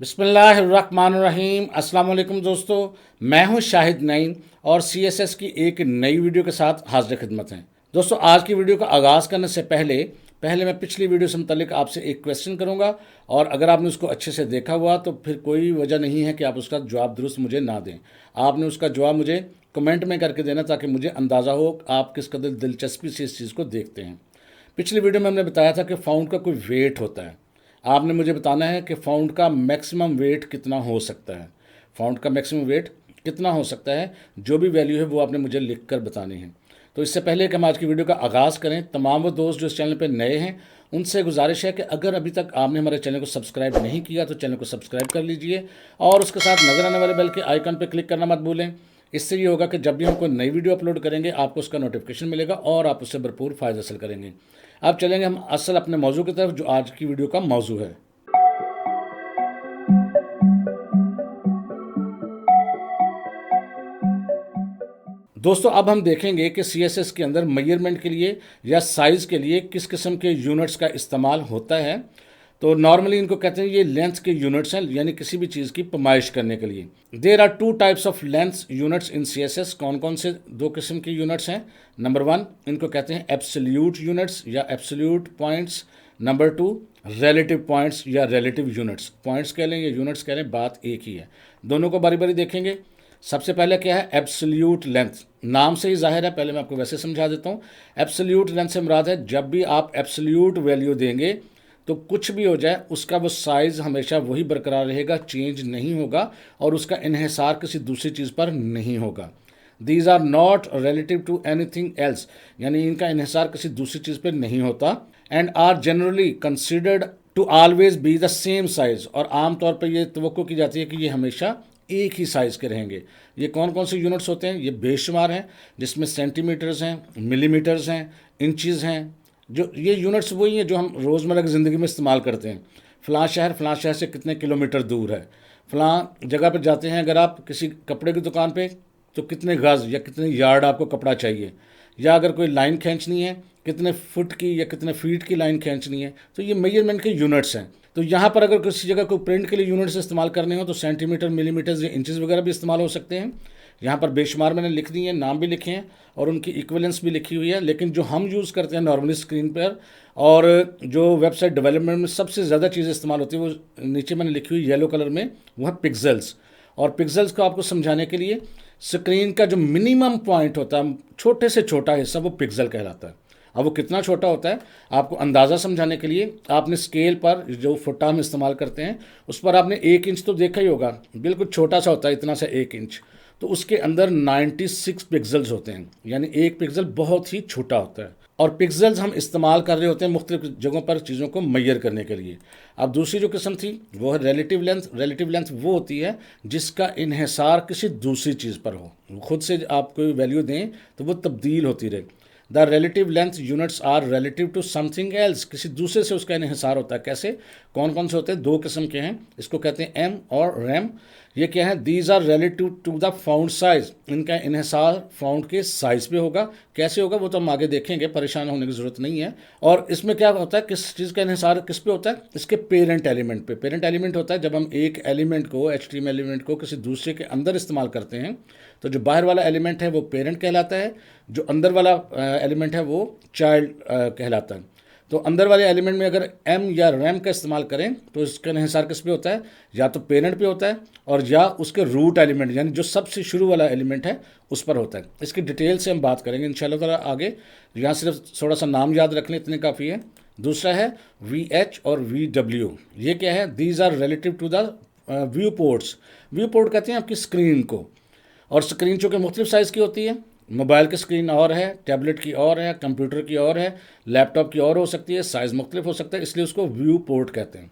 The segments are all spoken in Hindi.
बिस्मिल्लाहिर्रहमानिर्रहीम। अस्सलाम वालेकुम दोस्तों, मैं हूं शाहिद नईम और सीएसएस की एक नई वीडियो के साथ हाजिर खिदमत हैं। दोस्तों, आज की वीडियो का आगाज़ करने से पहले पहले मैं पिछली वीडियो से मुतल्लिक आपसे एक क्वेश्चन करूंगा और अगर आपने उसको अच्छे से देखा हुआ तो फिर कोई वजह नहीं है कि आप उसका जवाब दुरुस्त मुझे ना दें। आपने उसका जवाब मुझे कमेंट में करके देना ताकि मुझे अंदाज़ा हो आप किस कदर दिलचस्पी से इस चीज़ को देखते हैं। पिछली वीडियो में हमने बताया था कि फाउंड का कोई वेट होता है। आपने मुझे बताना है कि फाउंड का मैक्सिमम वेट कितना हो सकता है। फाउंड का मैक्सिमम वेट कितना हो सकता है, जो भी वैल्यू है वो आपने मुझे लिख कर बतानी है। तो इससे पहले कि हम आज की वीडियो का आगाज़ करें, तमाम वो दोस्त जो इस चैनल पर नए हैं उनसे गुजारिश है कि अगर अभी तक आपने हमारे चैनल को सब्सक्राइब नहीं किया तो चैनल को सब्सक्राइब कर लीजिए और उसके साथ नजर आने वाले बेल के आइकन पर क्लिक करना मत भूलें। इससे ये होगा कि जब भी हम कोई नई वीडियो अपलोड करेंगे आपको उसका नोटिफिकेशन मिलेगा और आप उससे भरपूर फ़ायदा हासिल करेंगे। अब चलेंगे हम असल अपने मौजू की तरफ, जो आज की वीडियो का मौजू है। दोस्तों, अब हम देखेंगे कि सीएसएस के अंदर मेजरमेंट के लिए या साइज़ के लिए किस किस्म के यूनिट्स का इस्तेमाल होता है। तो नॉर्मली इनको कहते हैं, ये लेंथ के यूनिट्स हैं, यानी किसी भी चीज़ की पैमाइश करने के लिए। There are two types of length units in CSS. कौन कौन से दो किस्म के यूनिट्स हैं? नंबर वन, इनको कहते हैं एब्सोल्यूट यूनिट्स या absolute points. Number two, relative points या रिलेटिव यूनिट्स। पॉइंट्स कह लें या यूनिट्स कह लें, बात एक ही है। दोनों को बारी बारी देखेंगे। सबसे पहले क्या है? Absolute length. नाम से ही जाहिर है, पहले मैं आपको वैसे समझा देता हूँ। एब्सोल्यूट लेंथ से मुराद है जब भी आप एब्सोल्यूट वैल्यू देंगे तो कुछ भी हो जाए उसका वो साइज़ हमेशा वही बरकरार रहेगा, चेंज नहीं होगा और उसका इन्हिसार किसी दूसरी चीज़ पर नहीं होगा। These are not relative to anything else, यानी इनका इन्हिसार किसी दूसरी चीज़ पर नहीं होता। And are generally considered to always be the same size, और आमतौर पर यह तवक्को की जाती है कि ये हमेशा एक ही साइज़ के रहेंगे। ये कौन कौन से यूनिट्स होते हैं? ये बेशुमार हैं, जिसमें सेंटीमीटर्स हैं, मिलीमीटर्स हैं, इंचज़ हैं। जो ये यूनिट्स वही हैं जो हम रोज़मर्रा की ज़िंदगी में इस्तेमाल करते हैं। फ़लाँ शहर से कितने किलोमीटर दूर है। फ़लाँ जगह पर जाते हैं अगर आप किसी कपड़े की दुकान पे, तो कितने गज़ या कितने यार्ड आपको कपड़ा चाहिए, या अगर कोई लाइन खींचनी है कितने फुट की या कितने फीट की लाइन खींचनी है। तो ये मेजरमेंट के यूनिट्स हैं। तो यहाँ पर अगर किसी जगह कोई प्रिंट के लिए यूनिट्स इस्तेमाल करने हो तो सेंटीमीटर, मिलीमीटर्स या इंचज़ वगैरह भी इस्तेमाल हो सकते हैं। यहाँ पर बेशुमार मैंने लिख दी है, नाम भी लिखे हैं और उनकी इक्विवेलेंस भी लिखी हुई है। लेकिन जो हम यूज़ करते हैं नॉर्मली स्क्रीन पर और जो वेबसाइट डेवलपमेंट में सबसे ज़्यादा चीज़ इस्तेमाल होती है वो नीचे मैंने लिखी हुई येलो कलर में, वो है पिक्सल्स। और पिक्सल्स को आपको समझाने के लिए स्क्रीन का जो मिनिमम पॉइंट होता है, छोटे से छोटा हिस्सा, वो पिक्सल कहलाता है। अब वो कितना छोटा होता है आपको अंदाज़ा समझाने के लिए आपने स्केल पर जो फुट्टा हम इस्तेमाल करते हैं उस पर आपने 1 इंच तो देखा ही होगा, बिल्कुल छोटा सा होता है, इतना सा 1 इंच। तो उसके अंदर 96 पिक्सल्स होते हैं, यानी एक पिक्सल बहुत ही छोटा होता है। और पिक्सल्स हम इस्तेमाल कर रहे होते हैं मुख्तलिफ जगहों पर चीज़ों को मैयर करने के लिए। अब दूसरी जो किस्म थी वो है रिलेटिव लेंथ। रिलेटिव लेंथ वो होती है जिसका इन्हिसार किसी दूसरी चीज़ पर हो, खुद से आप कोई वैल्यू दें तो वो तब्दील होती रहे। The relative length units are relative to something else, किसी दूसरे से उसका इन्हिसार होता है। कैसे? कौन कौन से होते हैं? दो किस्म के हैं, इसको कहते हैं एम और रैम। ये क्या है? These are relative to the font size, इनका इन्हिसार फाउंड के साइज पे होगा। कैसे होगा वो तो हम आगे देखेंगे, परेशान होने की ज़रूरत नहीं है। और इसमें क्या होता है, किस चीज़ का इन्हिसार किस पे होता है? इसके पेरेंट एलिमेंट पे। पेरेंट एलिमेंट होता है जब हम एक एलिमेंट को, HTML एलिमेंट को किसी दूसरे के अंदर इस्तेमाल करते हैं तो जो बाहर वाला एलिमेंट है वो पेरेंट कहलाता है, जो अंदर वाला एलिमेंट है वो चाइल्ड कहलाता है। तो अंदर वाले एलिमेंट में अगर एम या रैम का इस्तेमाल करें तो इसका इन्हिसार किस पे होता है? या तो पेरेंट पे होता है और या उसके रूट एलिमेंट, यानी जो सबसे शुरू वाला एलिमेंट है उस पर होता है। इसकी डिटेल से हम बात करेंगे इंशाल्लाह ताला आगे। यहाँ सिर्फ थोड़ा सा नाम याद रख लें, इतने काफ़ी है। दूसरा है VH और VW। ये क्या है? These are relative to the viewports. Viewport कहते हैं आपकी स्क्रीन को, और स्क्रीन चूँकि मुख्तलिफ साइज़ की होती है, मोबाइल की स्क्रीन और है, टैबलेट की और है, कंप्यूटर की और है, लैपटॉप की और हो सकती है, साइज़ मुख्तलिफ हो सकता है, इसलिए उसको व्यू पोर्ट कहते हैं।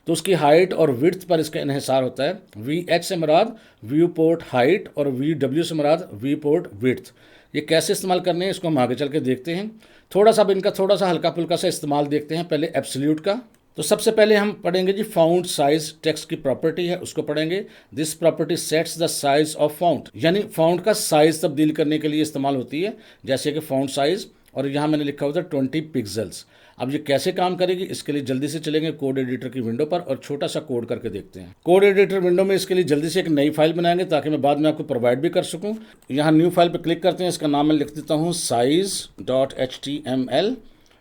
तो उसकी हाइट और विड्थ पर इसका इन्हिसार होता है। VH से मुराद व्यू पोर्ट हाइट और VW से मुराद व्यू पोर्ट विड्थ। ये कैसे इस्तेमाल करने हैं इसको हम आगे चल के देखते हैं। थोड़ा सा अब इनका थोड़ा सा हल्का फुल्का सा इस्तेमाल देखते हैं। पहले एब्सोल्यूट का। तो सबसे पहले हम पढ़ेंगे जी फाउंड साइज। टेक्स्ट की प्रॉपर्टी है उसको पढ़ेंगे। This property sets the size of found, यानी फाउंड का साइज तब्दील करने के लिए इस्तेमाल होती है, जैसे कि फाउंड साइज, और यहाँ मैंने लिखा हुआ था 20 पिक्सल्स। अब ये कैसे काम करेगी, इसके लिए जल्दी से चलेंगे कोड एडिटर की विंडो पर और छोटा सा कोड करके देखते हैं। कोड एडिटर विंडो में इसके लिए जल्दी से एक नई फाइल बनाएंगे ताकि मैं बाद में आपको प्रोवाइड भी कर सकूं। यहाँ न्यू फाइल पर क्लिक करते हैं, इसका नाम मैं लिख देता हूँ size.html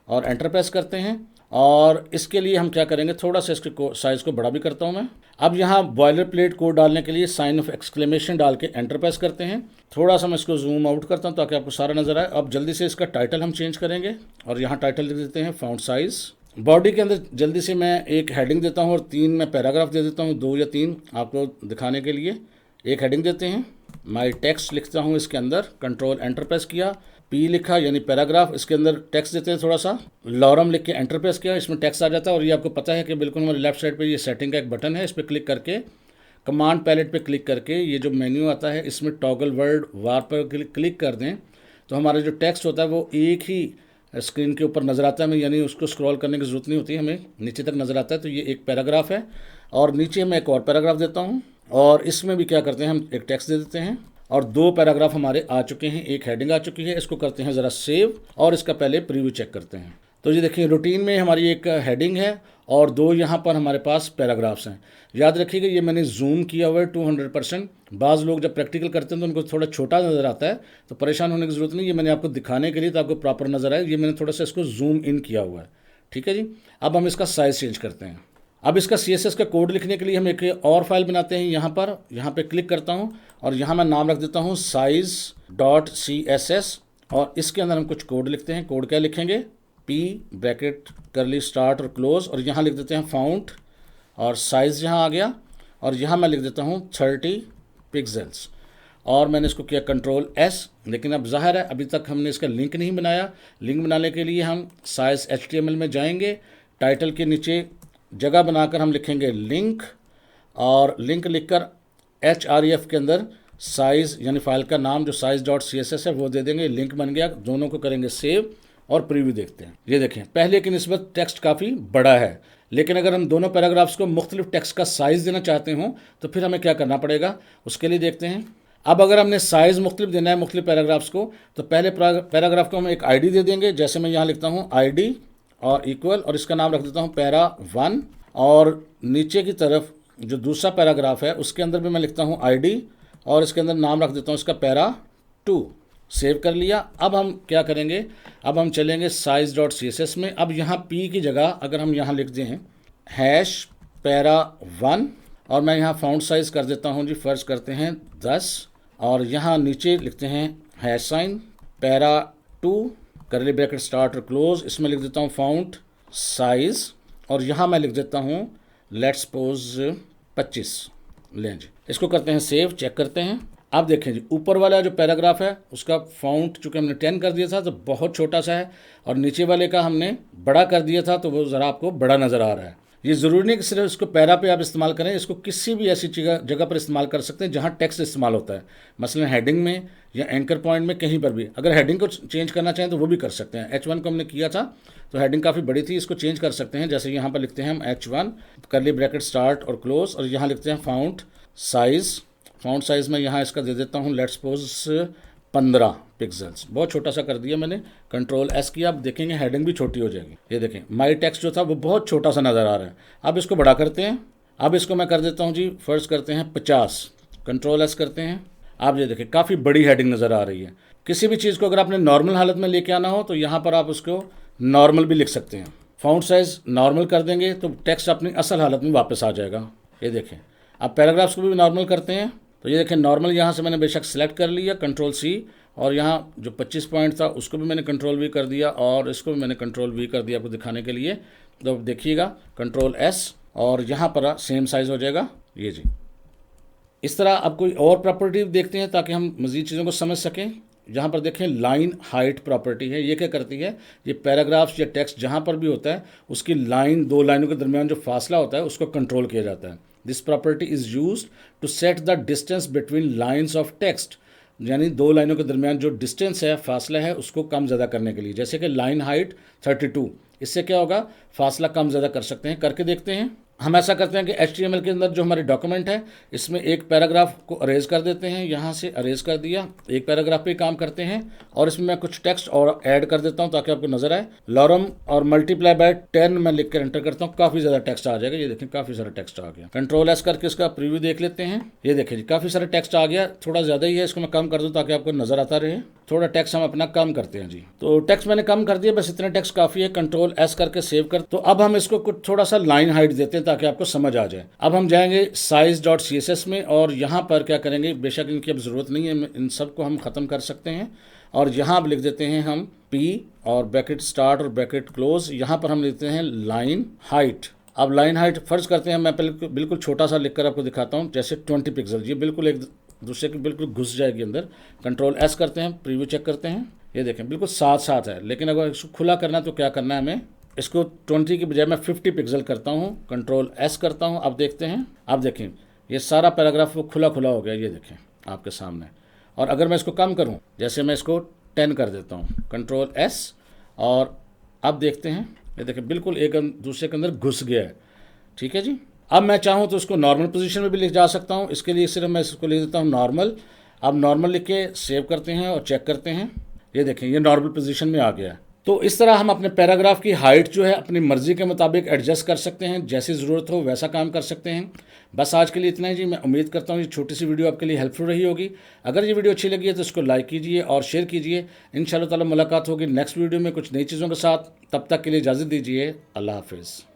और एंटर प्रेस करते हैं। और इसके लिए हम क्या करेंगे, थोड़ा सा इसके साइज़ को बड़ा भी करता हूँ मैं। अब यहाँ बॉयलर प्लेट कोड डालने के लिए साइन ऑफ एक्सक्लेमेशन डाल के एंटर प्रेस करते हैं। थोड़ा सा मैं इसको जूम आउट करता हूँ ताकि आपको सारा नजर आए। अब जल्दी से इसका टाइटल हम चेंज करेंगे और यहाँ टाइटल लिख देते हैं फ़ॉन्ट साइज़। बॉडी के अंदर जल्दी से मैं एक हेडिंग देता हूँ और 3 मैं पैराग्राफ दे देता हूँ, 2 या 3 आपको दिखाने के लिए। एक हेडिंग देते हैं, माई टेक्स्ट लिखता हूँ इसके अंदर, कंट्रोल एंटर प्रेस किया, पी लिखा यानी पैराग्राफ, इसके अंदर टेक्स्ट देते हैं थोड़ा सा, लॉरम लिख के एंटर प्रेस किया, इसमें टेक्स्ट आ जाता है। और ये आपको पता है कि बिल्कुल हमारे लेफ्ट साइड पे ये सेटिंग का एक बटन है, इस पर क्लिक करके कमांड पैलेट पे क्लिक करके ये जो मेन्यू आता है इसमें टॉगल वर्ड वार पर क्लिक कर दें तो हमारा जो टेक्स्ट होता है वो एक ही स्क्रीन के ऊपर नज़र आता है हमें, यानी उसको स्क्रॉल करने की ज़रूरत नहीं होती, हमें नीचे तक नज़र आता है। तो ये एक पैराग्राफ है और नीचे मैं एक और पैराग्राफ देता हूँ और इसमें भी क्या करते हैं, हम एक टेक्स्ट दे देते हैं और 2 पैराग्राफ हमारे आ चुके हैं, एक हेडिंग आ चुकी है। इसको करते हैं ज़रा सेव और इसका पहले प्रीव्यू चेक करते हैं। तो ये देखिए रूटीन में हमारी एक हेडिंग है और 2 यहाँ पर हमारे पास पैराग्राफ्स हैं। याद रखिएगा ये मैंने जूम किया हुआ है 200%। बाज़ लोग जब प्रैक्टिकल करते हैं तो उनको थोड़ा छोटा नज़र आता है, तो परेशान होने की ज़रूरत नहीं, ये मैंने आपको दिखाने के लिए तो आपको प्रॉपर नज़र आए, ये मैंने थोड़ा सा इसको जूम इन किया हुआ है। ठीक है जी, अब हम इसका साइज़ चेंज करते हैं। अब इसका CSS का कोड लिखने के लिए हम एक और फाइल बनाते हैं। यहाँ पे क्लिक करता हूँ और यहाँ मैं नाम रख देता हूँ size.css और इसके अंदर हम कुछ कोड लिखते हैं। कोड क्या लिखेंगे, P ब्रैकेट करली स्टार्ट और क्लोज और यहाँ लिख देते हैं फाउंट और साइज़ यहाँ आ गया और यहाँ मैं लिख देता हूँ 30 पिक्सल्स और मैंने इसको किया कंट्रोल S। लेकिन अब ज़ाहिर है अभी तक हमने इसका लिंक नहीं बनाया। लिंक बनाने के लिए हम साइज HTML में जाएंगे, टाइटल के नीचे जगह बनाकर हम लिखेंगे लिंक और लिंक लिखकर href के अंदर साइज़ यानी फाइल का नाम जो size.css है वो दे देंगे। लिंक बन गया, दोनों को करेंगे सेव और प्रीव्यू देखते हैं। ये देखें पहले की निस्बत टेक्स्ट काफ़ी बड़ा है, लेकिन अगर हम दोनों पैराग्राफ्स को मुख्तलिफ टेक्स्ट का साइज़ देना चाहते हों तो फिर हमें क्या करना पड़ेगा, उसके लिए देखते हैं। अब अगर हमने साइज़ मुख्तलिफ देना है मुख्तलिफ पैराग्राफ्स को तो पहले पैराग्राफ को हम एक ID दे देंगे। जैसे मैं यहाँ लिखता हूँ ID और इक्वल और इसका नाम रख देता हूँ पैरा 1 और नीचे की तरफ जो दूसरा पैराग्राफ है उसके अंदर भी मैं लिखता हूँ ID और इसके अंदर नाम रख देता हूँ इसका पैरा 2। सेव कर लिया। अब हम क्या करेंगे, अब हम चलेंगे size.css में। अब यहाँ P की जगह अगर हम यहाँ लिख दें पैरा 1 और मैं यहाँ फाउंट साइज़ कर देता हूँ जी, फर्ज करते हैं 10 और यहाँ नीचे लिखते हैं साइन पैरा 2 करली ब्रैकेट स्टार्ट और क्लोज, इसमें लिख देता हूँ फाउंट साइज़ और यहाँ मैं लिख देता हूँ लेट्स सपोज 25 लेंज। इसको करते हैं सेव, चेक करते हैं। अब देखें जी ऊपर वाला जो पैराग्राफ है उसका फाउंट चूँकि हमने 10 कर दिया था तो बहुत छोटा सा है और नीचे वाले का हमने बड़ा कर दिया था तो वो ज़रा आपको बड़ा नज़र आ रहा है। ये ज़रूरी नहीं कि सिर्फ इसको पैरा पे आप इस्तेमाल करें, इसको किसी भी ऐसी जगह पर इस्तेमाल कर सकते हैं जहाँ टेक्स्ट इस्तेमाल होता है, मसलन हेडिंग में या एंकर पॉइंट में, कहीं पर भी। अगर हेडिंग को चेंज करना चाहें तो वो भी कर सकते हैं। H1 को हमने किया था तो हेडिंग काफ़ी बड़ी थी, इसको चेंज कर सकते हैं। जैसे यहाँ पर लिखते हैं हम H1 करली ब्रैकेट स्टार्ट और क्लोज और यहाँ लिखते हैं फाउंट साइज़। फाउंट साइज़ में यहाँ इसका दे देता हूँ लेट्स सपोज 15 पिक्सल्स, बहुत छोटा सा कर दिया मैंने। कंट्रोल S किया, आप देखेंगे हेडिंग भी छोटी हो जाएगी। ये देखें माई टेक्स्ट जो था वो बहुत छोटा सा नज़र आ रहा है। अब इसको बड़ा करते हैं। अब इसको मैं कर देता हूँ जी, फर्स्ट करते हैं 50, कंट्रोल S करते हैं। आप ये देखें काफ़ी बड़ी हेडिंग नज़र आ रही है। किसी भी चीज़ को अगर आपने नॉर्मल हालत में लेके आना हो तो यहाँ पर आप उसको नॉर्मल भी लिख सकते हैं। फाउंट साइज़ नॉर्मल कर देंगे तो टेक्स्ट अपनी असल हालत में वापस आ जाएगा। ये देखें अब पैराग्राफ्स को भी नॉर्मल करते हैं तो ये देखें नॉर्मल यहाँ से मैंने बेशक सेलेक्ट कर लिया, कंट्रोल C और यहाँ जो 25 पॉइंट था उसको भी मैंने कंट्रोल V कर दिया और इसको भी मैंने कंट्रोल V कर दिया आपको दिखाने के लिए। तो देखिएगा कंट्रोल S और यहाँ पर सेम साइज़ हो जाएगा। ये जी इस तरह अब कोई और प्रॉपर्टी देखते हैं ताकि हम मज़ीद चीज़ों को समझ सकें। यहाँ पर देखें लाइन हाइट प्रॉपर्टी है। ये क्या करती है, ये पैराग्राफ्स या टेक्स्ट जहाँ पर भी होता है उसकी लाइन, 2 लाइनों के दरमियान जो फासला होता है उसको कंट्रोल किया जाता है। This property is used to set the distance between lines of text, यानी 2 लाइनों के दरमियान जो डिस्टेंस है, फासला है, उसको कम ज़्यादा करने के लिए। जैसे कि लाइन हाइट 32, इससे क्या होगा, फासला कम ज़्यादा कर सकते हैं। करके देखते हैं। हम ऐसा करते हैं कि HTML के अंदर जो हमारे डॉक्यूमेंट है इसमें एक पैराग्राफ को अरेज कर देते हैं, यहाँ से अरेज कर दिया, एक पैराग्राफ पे काम करते हैं और इसमें मैं कुछ टेक्स्ट और ऐड कर देता हूँ ताकि आपको नजर आए। लॉरम और मल्टीप्लाई बाय 10 मैं लिख कर एंटर करता हूँ, काफी ज्यादा टेक्स्ट आ जाएगा। ये देखें काफी सारा टेक्स्ट आ गया। कंट्रोल S करके इसका प्रीव्यू देख लेते हैं। ये देखें जी काफी सारा टेक्स्ट आ गया, थोड़ा ज्यादा ही है, इसको मैं कम कर दूँ ताकि आपको नजर आता रहे। थोड़ा टेक्स्ट हम अपना कम करते हैं जी। तो टेक्स्ट मैंने कम कर दिया, बस इतना टेक्स्ट काफी है। कंट्रोल S करके सेव कर। तो अब हम इसको कुछ थोड़ा सा लाइन हाइट देते हैं ताकि आपको समझ आ जाए। अब हम जाएंगे size.css में और यहाँ पर क्या करेंगे, बेशक इनकी अब जरूरत नहीं है, इन सबको हम खत्म कर सकते हैं और यहाँ अब लिख देते हैं हम P और ब्रैकेट स्टार्ट और ब्रैकेट क्लोज। यहाँ पर हम लिखते हैं लाइन हाइट। अब लाइन हाइट फर्ज करते हैं, मैं पहले बिल्कुल छोटा सा लिखकर आपको दिखाता हूँ, जैसे 20 पिक्सल। ये बिल्कुल एक दूसरे के बिल्कुल घुस जाएगी अंदर। कंट्रोल S करते हैं, प्रीव्यू चेक करते हैं, ये देखें बिल्कुल साथ साथ है। लेकिन अगर इसको खुला करना है तो क्या करना है हमें, इसको 20 की बजाय मैं 50 पिक्सल करता हूँ, कंट्रोल S करता हूँ। अब देखते हैं, अब देखें ये सारा पैराग्राफ वो खुला खुला हो गया, ये देखें आपके सामने। और अगर मैं इसको कम करूँ, जैसे मैं इसको 10 कर देता हूँ, कंट्रोल S, और अब देखते हैं, ये देखें बिल्कुल एक दूसरे के अंदर घुस गया है। ठीक है जी। अब मैं चाहूँ तो इसको नॉर्मल पोजीशन में भी लिख जा सकता हूँ। इसके लिए सिर्फ मैं इसको लिख देता हूँ नॉर्मल। अब नॉर्मल लिख के सेव करते हैं और चेक करते हैं, ये देखें ये नॉर्मल पोजीशन में आ गया है। तो इस तरह हम अपने पैराग्राफ की हाइट जो है अपनी मर्जी के मुताबिक एडजस्ट कर सकते हैं, जैसी ज़रूरत हो वैसा काम कर सकते हैं। बस आज के लिए इतना ही जी। मैं उम्मीद करता हूँ ये छोटी सी वीडियो आपके लिए हेल्पफुल रही होगी। अगर ये वीडियो अच्छी लगी है तो इसको लाइक कीजिए और शेयर कीजिए। इंशाअल्लाह ताला मुलाकात होगी नेक्स्ट वीडियो में कुछ नई चीज़ों के साथ। तब तक के लिए इजाज़त दीजिए। अल्लाह हाफिज़।